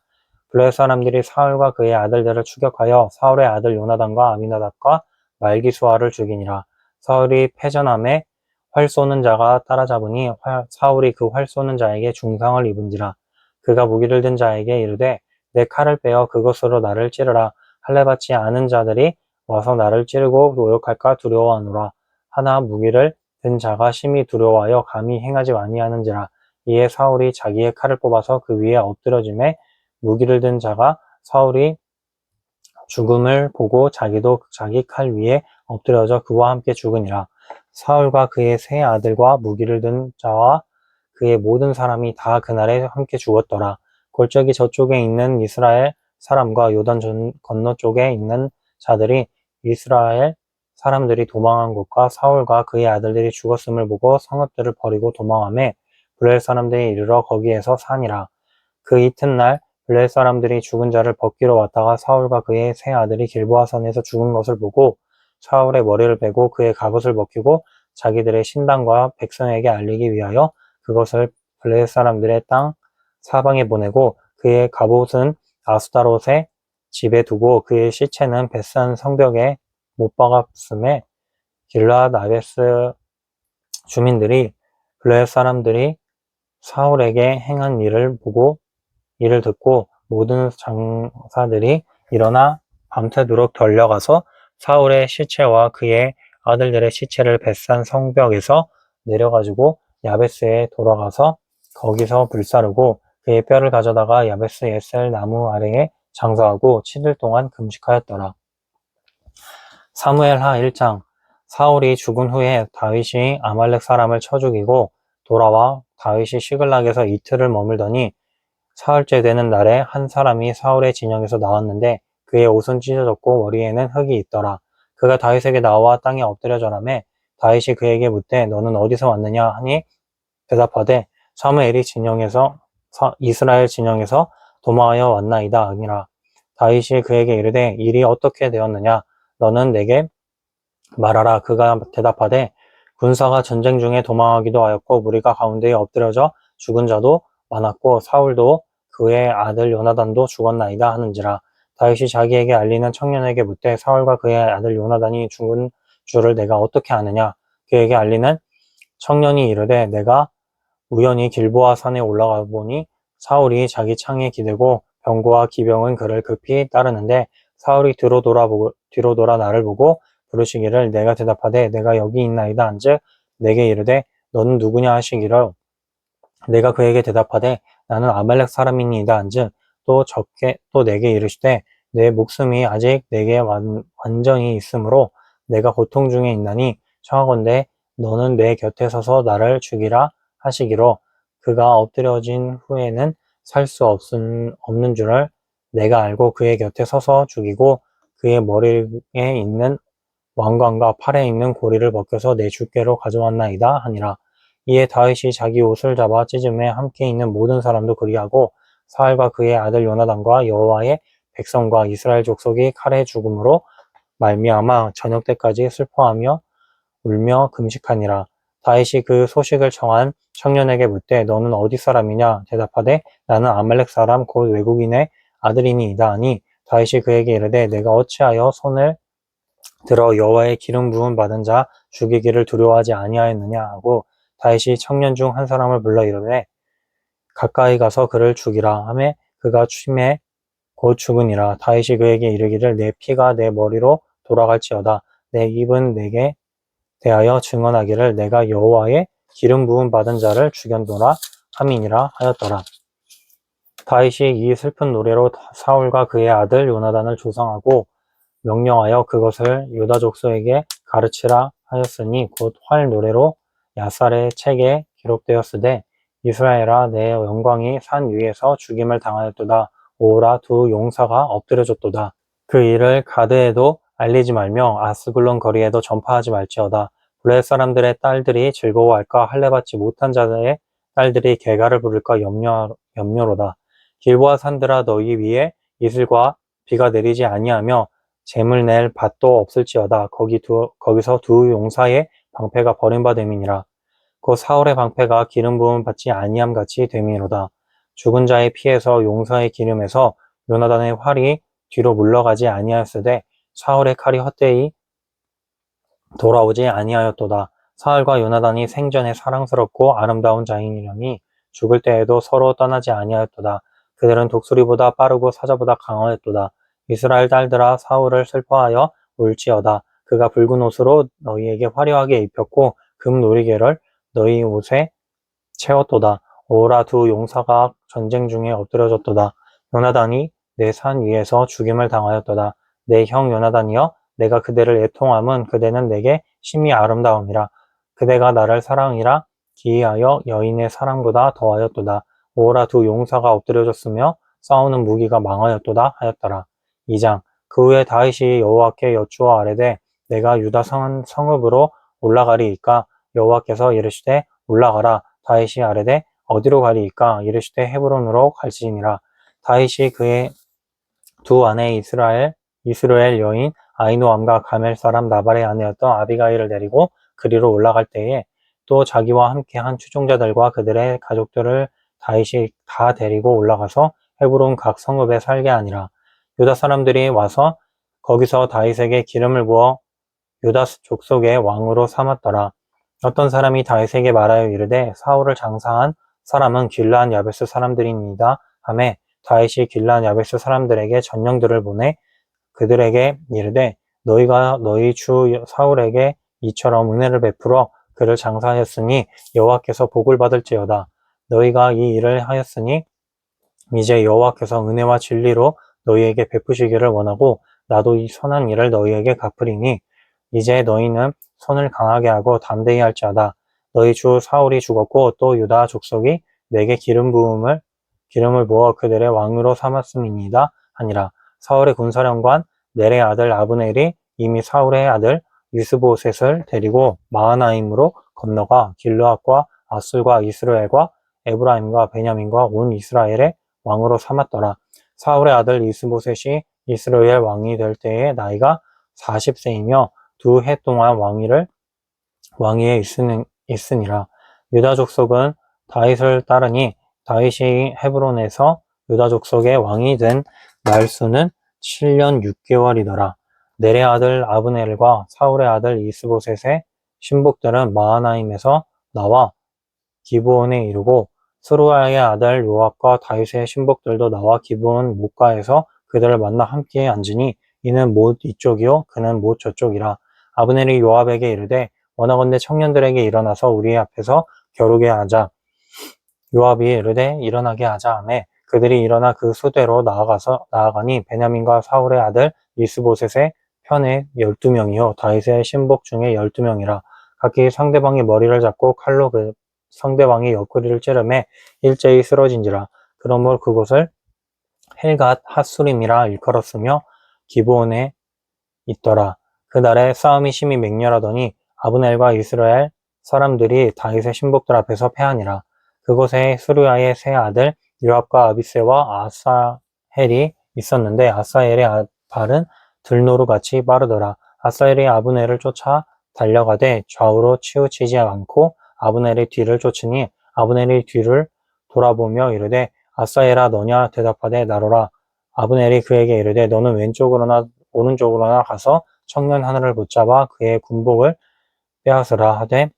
블레셋 사람들이 사울과 그의 아들들을 추격하여 사울의 아들 요나단과 아비나답과 말기수아를 죽이니라. 사울이 패전함에 활 쏘는 자가 따라잡으니 사울이 그 활 쏘는 자에게 중상을 입은지라. 그가 무기를 든 자에게 이르되 내 칼을 빼어 그것으로 나를 찌르라. 할례 받지 않은 자들이 와서 나를 찌르고 모욕할까 두려워하노라. 하나 무기를 든 자가 심히 두려워하여 감히 행하지 아니하는지라. 이에 사울이 자기의 칼을 뽑아서 그 위에 엎드려짐에 무기를 든 자가 사울이 죽음을 보고 자기도 자기 칼 위에 엎드려져 그와 함께 죽으니라. 사울과 그의 세 아들과 무기를 든 자와 그의 모든 사람이 다 그날에 함께 죽었더라. 골짜기 저쪽에 있는 이스라엘 사람과 요단 건너 쪽에 있는 자들이 이스라엘 사람들이 도망한 곳과 사울과 그의 아들들이 죽었음을 보고 성읍들을 버리고 도망하며 블레셋 사람들이 이르러 거기에서 사니라. 그 이튿날 블레셋 사람들이 죽은 자를 벗기러 왔다가 사울과 그의 세 아들이 길보아 산에서 죽은 것을 보고 사울의 머리를 베고 그의 갑옷을 벗기고 자기들의 신당과 백성에게 알리기 위하여 그것을 블레셋 사람들의 땅 사방에 보내고 그의 갑옷은 아스타롯의 집에 두고 그의 시체는 벳산 성벽에 못 박았음에 길르앗 아베스 주민들이 블레셋 사람들이 사울에게 행한 일을 듣고 모든 장사들이 일어나 밤새도록 달려가서 사울의 시체와 그의 아들들의 시체를 벳산 성벽에서 내려가지고 야베스에 돌아가서 거기서 불사르고 그의 뼈를 가져다가 야베스 에셀 나무 아래에 장사하고 7일 동안 금식하였더라. 사무엘하 1장. 사울이 죽은 후에 다윗이 아말렉 사람을 쳐 죽이고 돌아와 다윗이 시글락에서 이틀을 머물더니 사흘째 되는 날에 한 사람이 사울의 진영에서 나왔는데 그의 옷은 찢어졌고 머리에는 흙이 있더라. 그가 다윗에게 나와 땅에 엎드려 절하매 다윗이 그에게 묻되 너는 어디서 왔느냐 하니 대답하되 사무엘이 이스라엘 진영에서 도망하여 왔나이다 아니라. 다윗이 그에게 이르되 일이 어떻게 되었느냐 너는 내게 말하라. 그가 대답하되 군사가 전쟁 중에 도망하기도 하였고 무리가 가운데에 엎드려져 죽은 자도 많았고 사울도 그의 아들 요나단도 죽었나이다 하는지라. 다윗이 자기에게 알리는 청년에게 묻되 사울과 그의 아들 요나단이 죽은 줄을 내가 어떻게 아느냐. 그에게 알리는 청년이 이르되 내가 우연히 길보아 산에 올라가 보니 사울이 자기 창에 기대고 병거와 기병은 그를 급히 따르는데 사울이 뒤로 돌아 나를 보고 부르시기를 내가 대답하되 내가 여기 있나이다 한즉 내게 이르되 너는 누구냐 하시기를 내가 그에게 대답하되 나는 아말렉 사람이니이다 한즉 또 내게 이르시되 내 목숨이 아직 내게 완전히 있으므로 내가 고통 중에 있나니 청하건대 너는 내 곁에 서서 나를 죽이라 하시기로 그가 엎드려진 후에는 살 수 없는 줄을 내가 알고 그의 곁에 서서 죽이고 그의 머리에 있는 왕관과 팔에 있는 고리를 벗겨서 내 주께로 가져왔나이다 하니라. 이에 다윗이 자기 옷을 잡아 찢음에 함께 있는 모든 사람도 그리하고 사울과 그의 아들 요나단과 여호와의 백성과 이스라엘 족속이 칼에 죽음으로 말미암아 저녁 때까지 슬퍼하며 울며 금식하니라. 다윗이 그 소식을 청한 청년에게 묻되 너는 어디 사람이냐? 대답하되 나는 아말렉 사람 곧 외국인의 아들이니이다 하니 다윗이 그에게 이르되 내가 어찌하여 손을 들어 여호와의 기름 부음 받은 자 죽이기를 두려워하지 아니하였느냐 하고 다윗이 청년 중 한 사람을 불러 이르되 가까이 가서 그를 죽이라 하매 그가 침에 곧 죽으니라. 다윗이 그에게 이르기를 내 피가 내 머리로 돌아갈지어다. 내 입은 내게 대하여 증언하기를 내가 여호와의 기름 부음 받은 자를 죽였노라 함이니라 하였더라. 다윗이 이 슬픈 노래로 사울과 그의 아들 요나단을 조성하고 명령하여 그것을 유다 족속에게 가르치라 하였으니 곧 활 노래로 야살의 책에 기록되었으되 이스라엘아 내 영광이 산 위에서 죽임을 당하였도다. 오라 두 용사가 엎드려졌도다. 그 일을 가드에도 알리지 말며 아스글론 거리에도 전파하지 말지어다. 블레 사람들의 딸들이 즐거워할까 할례받지 못한 자들의 딸들이 개가를 부를까 염려로다. 길보아 산들아 너희 위에 이슬과 비가 내리지 아니하며 재물 낼 밭도 없을지어다. 거기서 두 용사의 방패가 버림받음이니라. 곧 사울의 방패가 기름 부음 받지 아니함 같이 됨이로다. 죽은 자의 피에서 용사의 기름에서 요나단의 활이 뒤로 물러가지 아니하였으되 사울의 칼이 헛되이 돌아오지 아니하였도다. 사울과 요나단이 생전에 사랑스럽고 아름다운 자이려니 죽을 때에도 서로 떠나지 아니하였도다. 그들은 독수리보다 빠르고 사자보다 강하였도다. 이스라엘 딸들아 사울을 슬퍼하여 울지어다. 그가 붉은 옷으로 너희에게 화려하게 입혔고 금 놀이개를 너희 옷에 채웠도다. 오라 두 용사가 전쟁 중에 엎드려졌도다. 요나단이 내 산 위에서 죽임을 당하였도다. 내 형 요나단이여 내가 그대를 애통함은 그대는 내게 심히 아름다움이라. 그대가 나를 사랑이라 기이하여 여인의 사랑보다 더하였도다. 오라 두 용사가 엎드려졌으며 싸우는 무기가 망하였도다 하였더라. 2장 그 후에 다윗이 여호와께 여쭈어 아뢰되 내가 유다 성읍으로 올라가리이까 여호와께서 이르시되 올라가라. 다윗이 아뢰되 어디로 가리이까 이르시되 헤브론으로 갈지니라. 다윗이 그의 두 아내 이스라엘 여인 아히노암과 가멜 사람 나발의 아내였던 아비가일을 데리고 그리로 올라갈 때에 또 자기와 함께 한 추종자들과 그들의 가족들을 다윗이 다 데리고 올라가서 헤브론 각 성읍에 살게 하니라. 유다 사람들이 와서 거기서 다윗에게 기름을 부어 유다 족속의 왕으로 삼았더라. 어떤 사람이 다윗에게 말하여 이르되 사울을 장사한 사람은 길르앗 야베스 사람들이니이다 하매 다윗이 길르앗 야베스 사람들에게 전령들을 보내 그들에게 이르되 너희가 너희 주 사울에게 이처럼 은혜를 베풀어 그를 장사하였으니 여호와께서 복을 받을지어다. 너희가 이 일을 하였으니 이제 여호와께서 은혜와 진리로 너희에게 베푸시기를 원하고 나도 이 선한 일을 너희에게 갚으리니 이제 너희는 손을 강하게 하고 담대히 할지어다. 너희 주 사울이 죽었고 또 유다 족속이 내게 기름을 부어 그들의 왕으로 삼았음이니이다 하니라. 사울의 군사령관 넬의 아들 아브넬이 이미 사울의 아들 유스보셋을 데리고 마하나임으로 건너가 길르앗과 아술과 이스라엘과 에브라임과 베냐민과 온 이스라엘의 왕으로 삼았더라. 사울의 아들 이스보셋이 이스라엘 왕이 될 때에 나이가 40세이며 2해 동안 왕위에 있으니라. 유다 족속은 다윗을 따르니 다윗이 헤브론에서 유다 족속의 왕이 된 날수는 7년 6개월이더라. 넬의 아들 아브넬과 사울의 아들 이스보셋의 신복들은 마하나임에서 나와 기브온에 이르고 스루야의 아들 요압과 다윗의 신복들도 나와 기브온 목가에서 그들을 만나 함께 앉으니 이는 못 이쪽이요 그는 못 저쪽이라. 아브넬이 요압에게 이르되 원하건대 청년들에게 일어나서 우리 앞에서 겨루게 하자. 요압이 이르되 일어나게 하자 하매 그들이 일어나 그 수대로 나아가니 베냐민과 사울의 아들 이스보셋의 편에 12명이요 다윗의 신복 중에 12명이라. 각기 상대방의 머리를 잡고 칼로 그 상대방의 옆구리를 찌르매 일제히 쓰러진지라. 그러므로 그곳을 헬갓 핫수림이라 일컬었으며 기브온에 있더라. 그날에 싸움이 심히 맹렬하더니 아브넬과 이스라엘 사람들이 다윗의 신복들 앞에서 패하니라. 그곳에 스루야의 세 아들 요압과 아비새와 아사헬이 있었는데 아사엘의 발은 들노루같이 빠르더라. 아사엘이 아브넬을 쫓아 달려가되 좌우로 치우치지 않고 아브넬의 뒤를 쫓으니 아브넬이 뒤를 돌아보며 이르되 아사엘아 너냐 대답하되 나로라. 아브넬이 그에게 이르되 너는 왼쪽으로나 오른쪽으로나 가서 청년 하나를 붙잡아 그의 군복을 빼앗으라 하되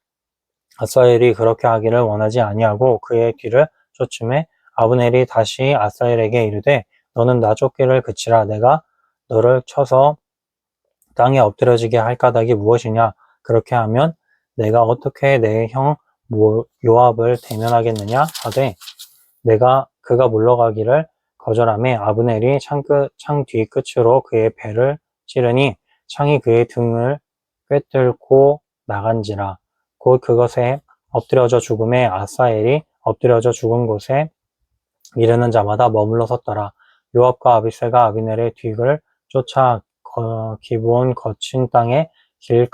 아사엘이 그렇게 하기를 원하지 아니하고 그의 뒤를 쫓음에 아브넬이 다시 아사엘에게 이르되 너는 나 쫓기를 그치라. 내가 너를 쳐서 땅에 엎드려지게 할 까닭이 무엇이냐? 그렇게 하면 내가 어떻게 내 형 요압을 대면하겠느냐? 하되 그가 물러가기를 거절하매 아브넬이 창 뒤 끝으로 그의 배를 찌르니 창이 그의 등을 꿰뚫고 나간지라. 곧 그것에 엎드려져 죽음에 아사엘이 엎드려져 죽은 곳에 이르는 자마다 머물러 섰더라. 요압과 아비새가 아비넬의 뒤를 쫓아 기브온 거친 땅에 길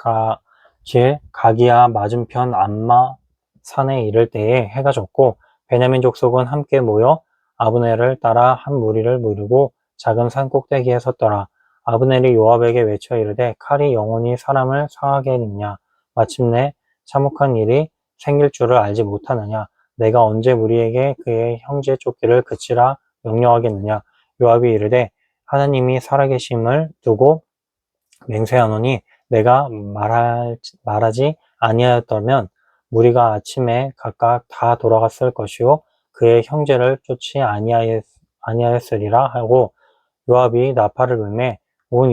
가기야 맞은편 암마 산에 이를 때에 해가 졌고 베냐민 족속은 함께 모여 아브넬을 따라 한 무리를 이루고 작은 산 꼭대기에 섰더라. 아브넬이 요압에게 외쳐 이르되 칼이 영원히 사람을 상하게 했느냐? 마침내 참혹한 일이 생길 줄을 알지 못하느냐? 내가 언제 무리에게 그의 형제 쫓기를 그치라 명령하겠느냐? 요압이 이르되 하나님이 살아계심을 두고 맹세하노니 내가 말하지 아니하였다면 무리가 아침에 각각 다 돌아갔을 것이요 그의 형제를 쫓지 아니하였으리라 하고 요압이 나팔을 불매 온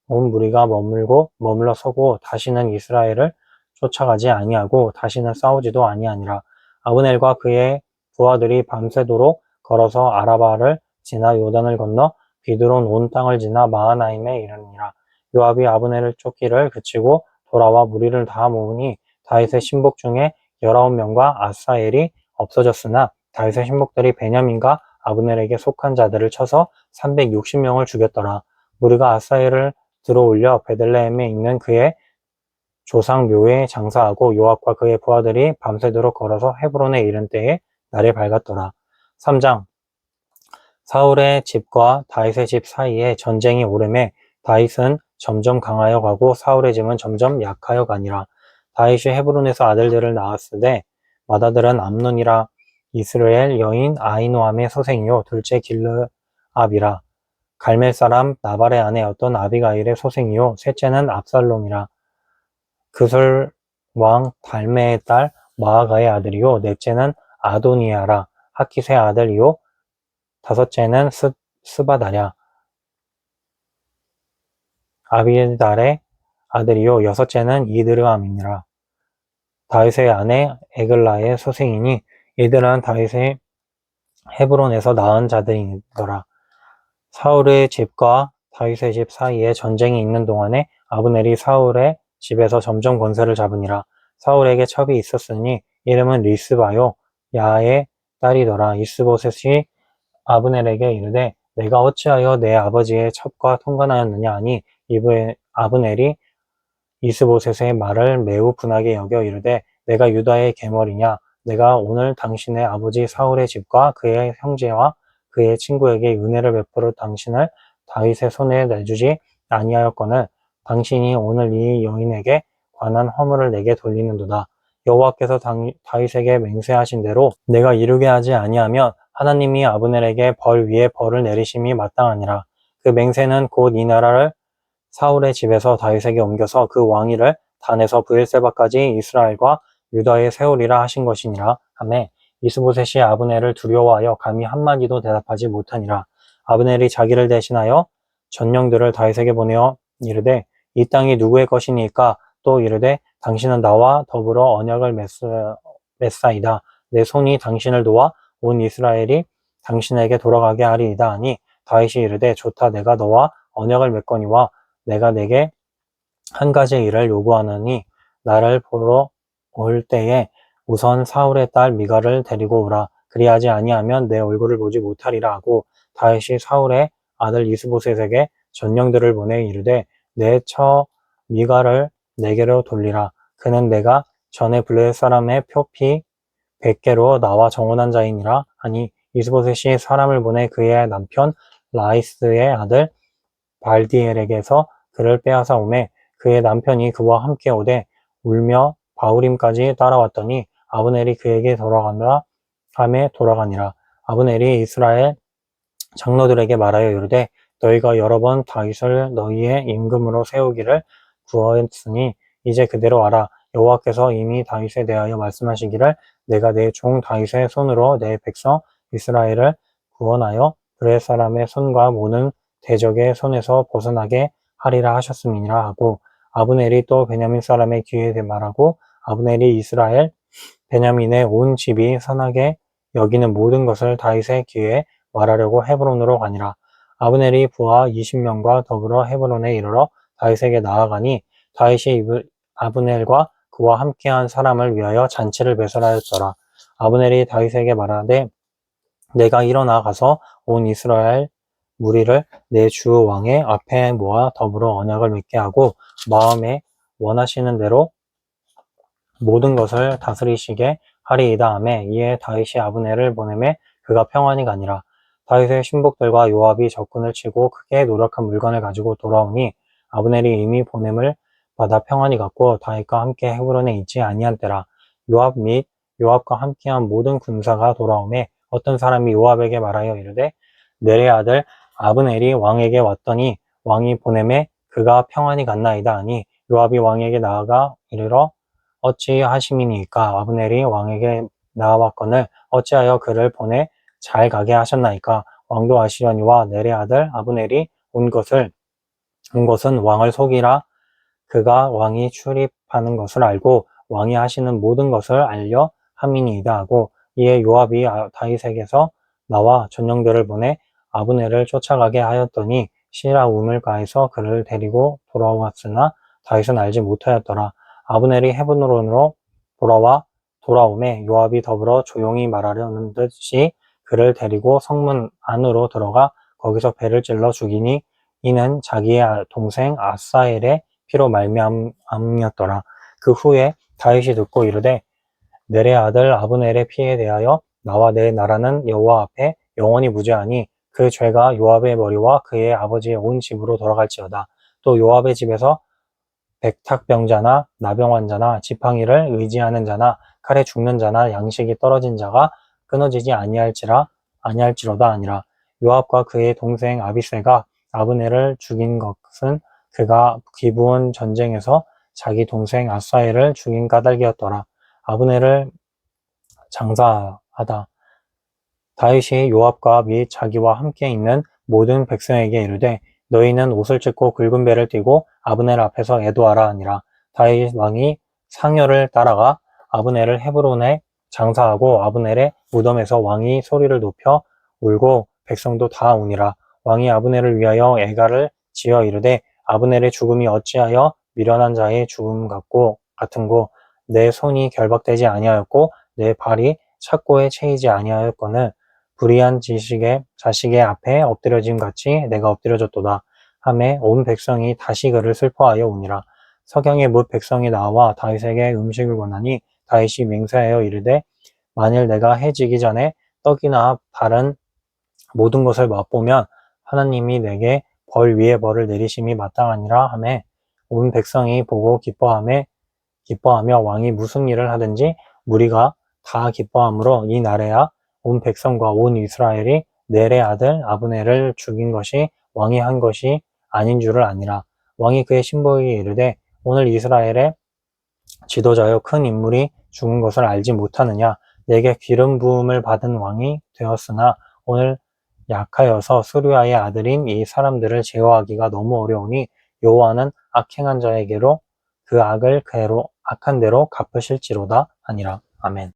무리가 머물러 서고 다시는 이스라엘을 쫓아가지 아니하고 다시는 싸우지도 아니하니라. 아브넬과 그의 부하들이 밤새도록 걸어서 아라바를 지나 요단을 건너 비드론 온 땅을 지나 마하나임에 이르니라. 요압이 아브넬을 쫓기를 그치고 돌아와 무리를 다 모으니 다윗의 신복 중에 19명과 아사엘이 없어졌으나 다윗의 신복들이 베냐민과 아브넬에게 속한 자들을 쳐서 360명을 죽였더라. 무리가 아사엘을 들어올려 베들레헴에 있는 그의 조상 묘에 장사하고 요압과 그의 부하들이 밤새도록 걸어서 헤브론에 이른 때에 날이 밝았더라. 3장 사울의 집과 다윗의 집 사이에 전쟁이 오르매 다윗은 점점 강하여 가고 사울의 집은 점점 약하여 가니라. 다윗이 헤브론에서 아들들을 낳았으되 맏아들은 암논이라 이스라엘 여인 아히노함의 소생이요 둘째 길르압이라 갈멜 사람 나발의 아내였던 아비가일의 소생이요 셋째는 압살롬이라 그솔 왕 달메의 딸 마아가의 아들이요 넷째는 아도니아라 하킷의 아들이요 다섯째는 스바다랴 아비달의 아들이요 여섯째는 이드르암이니라. 다윗의 아내 에글라의 소생이니 이들은 다윗의 헤브론에서 낳은 자들이더라. 사울의 집과 다윗의 집 사이에 전쟁이 있는 동안에 아브넬이 사울의 집에서 점점 권세를 잡으니라. 사울에게 첩이 있었으니 이름은 리스바요 야의 딸이더라. 이스보셋이 아브넬에게 이르되 내가 어찌하여 내 아버지의 첩과 통관하였느냐 하니 아브넬이 이스보셋의 말을 매우 분하게 여겨 이르되 내가 유다의 계머리냐 내가 오늘 당신의 아버지 사울의 집과 그의 형제와 그의 친구에게 은혜를 베풀어 당신을 다윗의 손에 내주지 아니하였거늘 당신이 오늘 이 여인에게 관한 허물을 내게 돌리는도다. 여호와께서 다윗에게 맹세하신 대로 내가 이루게 하지 아니하면 하나님이 아브넬에게 벌 위에 벌을 내리심이 마땅하니라. 그 맹세는 곧 이 나라를 사울의 집에서 다윗에게 옮겨서 그 왕위를 단에서 브엘세바까지 이스라엘과 유다에 세우리라 하신 것이니라 하매 이스보셋이 아브넬을 두려워하여 감히 한마디도 대답하지 못하니라. 아브넬이 자기를 대신하여 전령들을 다윗에게 보내어 이르되 이 땅이 누구의 것이니까 또 이르되 당신은 나와 더불어 언약을 맺사이다. 내 손이 당신을 도와 온 이스라엘이 당신에게 돌아가게 하리이다 하니 다윗이 이르되 좋다 내가 너와 언약을 맺거니와 내가 내게 한 가지 일을 요구하노니 나를 보러 올 때에 우선 사울의 딸 미갈을 데리고 오라. 그리하지 아니하면 내 얼굴을 보지 못하리라 하고 다윗이 사울의 아들 이스보셋에게 전령들을 보내 이르되 내 처 미갈을 내게로 돌리라. 그는 내가 전에 블레셋 사람의 표피 100개로 나와 정원한 자이니라 하니 이스보셋이 사람을 보내 그의 남편 라이스의 아들 발디엘에게서 그를 빼앗아 오매 그의 남편이 그와 함께 오되 울며 바후림까지 따라왔더니 아브넬이 그에게 돌아간다 함에 돌아가니라. 아브넬이 이스라엘 장로들에게 말하여 이르되 너희가 여러 번 다윗을 너희의 임금으로 세우기를 구하였으니 이제 그대로 하라. 여호와께서 이미 다윗에 대하여 말씀하시기를 내가 내 종 다윗의 손으로 내 백성 이스라엘을 구원하여 그의 사람의 손과 모든 대적의 손에서 벗어나게 하리라 하셨음이니라 하고 아브넬이 또 베냐민 사람의 귀에 말하고 아브넬이 이스라엘 베냐민의 온 집이 선하게 여기는 모든 것을 다윗의 귀에 말하려고 헤브론으로 가니라. 아브넬이 부하 20명과 더불어 헤브론에 이르러 다윗에게 나아가니 다윗이 아브넬과 그와 함께한 사람을 위하여 잔치를 배설하였더라. 아브넬이 다윗에게 말하되 내가 일어나 가서 온 이스라엘 무리를 내 주 왕의 앞에 모아 더불어 언약을 맺게 하고 마음에 원하시는 대로 모든 것을 다스리시게 하리이다 하매 이에 다윗이 아브넬을 보내매 그가 평안히 가니라. 다윗의 신복들과 요압이 적군을 치고 크게 노력한 물건을 가지고 돌아오니 아브넬이 이미 보냄을 받아 평안히 갔고 다윗과 함께 헤브론에 있지 아니한 때라. 요압 및 요압과 함께한 모든 군사가 돌아오매 어떤 사람이 요압에게 말하여 이르되 넬의 아들 아브넬이 왕에게 왔더니 왕이 보냄에 그가 평안히 갔나이다 하니 요압이 왕에게 나아가 이르러 어찌하심이니까 아브넬이 왕에게 나아왔거늘 어찌하여 그를 보내 잘 가게 하셨나이까 왕도 아시려니와 넬의 아들 아브넬이 온 것은 왕을 속이라 그가 왕이 출입하는 것을 알고 왕이 하시는 모든 것을 알려 함이니이다 하고 이에 요압이 다윗에게서 나와 전령들을 보내 아브넬을 쫓아가게 하였더니 시라 우물가에서 그를 데리고 돌아왔으나 다윗은 알지 못하였더라. 아브넬이 헤브론으로 돌아오매 요압이 더불어 조용히 말하려는 듯이 그를 데리고 성문 안으로 들어가 거기서 배를 찔러 죽이니 이는 자기의 동생 아사엘의 피로 말미암이었더라. 그 후에 다윗이 듣고 이르되 넬의 아들 아브넬의 피에 대하여 나와 내 나라는 여호와 앞에 영원히 무죄하니 그 죄가 요압의 머리와 그의 아버지의 온 집으로 돌아갈지어다. 또 요압의 집에서 백탁병자나 나병환자나 지팡이를 의지하는 자나 칼에 죽는 자나 양식이 떨어진 자가 끊어지지 아니할지로다 아니라 요압과 그의 동생 아비새가 아브넬을 죽인 것은 그가 기브온 전쟁에서 자기 동생 아사엘을 죽인 까닭이었더라. 아브넬을 장사하다 다윗이 요압과 및 자기와 함께 있는 모든 백성에게 이르되 너희는 옷을 찢고 굵은 배를 띠고 아브넬 앞에서 애도하라 하니라. 다윗 왕이 상여를 따라가 아브넬을 헤브론에 장사하고 아브넬의 무덤에서 왕이 소리를 높여 울고 백성도 다 우니라. 왕이 아브넬을 위하여 애가를 지어 이르되 아브넬의 죽음이 어찌하여 미련한 자의 죽음 같은고 내 손이 결박되지 아니하였고 내 발이 착고에 채이지 아니하였거늘 불의한 자식의 앞에 엎드려짐 같이 내가 엎드려졌도다 하매 온 백성이 다시 그를 슬퍼하여 우니라. 서경에 뭇 백성이 나와 다윗에게 음식을 권하니 다윗이 맹세하여 이르되 만일 내가 해지기 전에 떡이나 다른 모든 것을 맛보면 하나님이 내게 벌 위에 벌을 내리심이 마땅하니라 하매 온 백성이 보고 기뻐하며 왕이 무슨 일을 하든지 무리가 다 기뻐하므로 이 날에야 온 백성과 온 이스라엘이 넬의 아들 아브넬을 죽인 것이 왕이 한 것이 아닌 줄을 아니라. 왕이 그의 신복에게 이르되 오늘 이스라엘의 지도자여 큰 인물이 죽은 것을 알지 못하느냐. 내게 기름 부음을 받은 왕이 되었으나 오늘 약하여서 수르야의 아들인 이 사람들을 제어하기가 너무 어려우니 여호와는 악행한 자에게로 그 악한 대로 갚으실지로다 하니라. 아멘.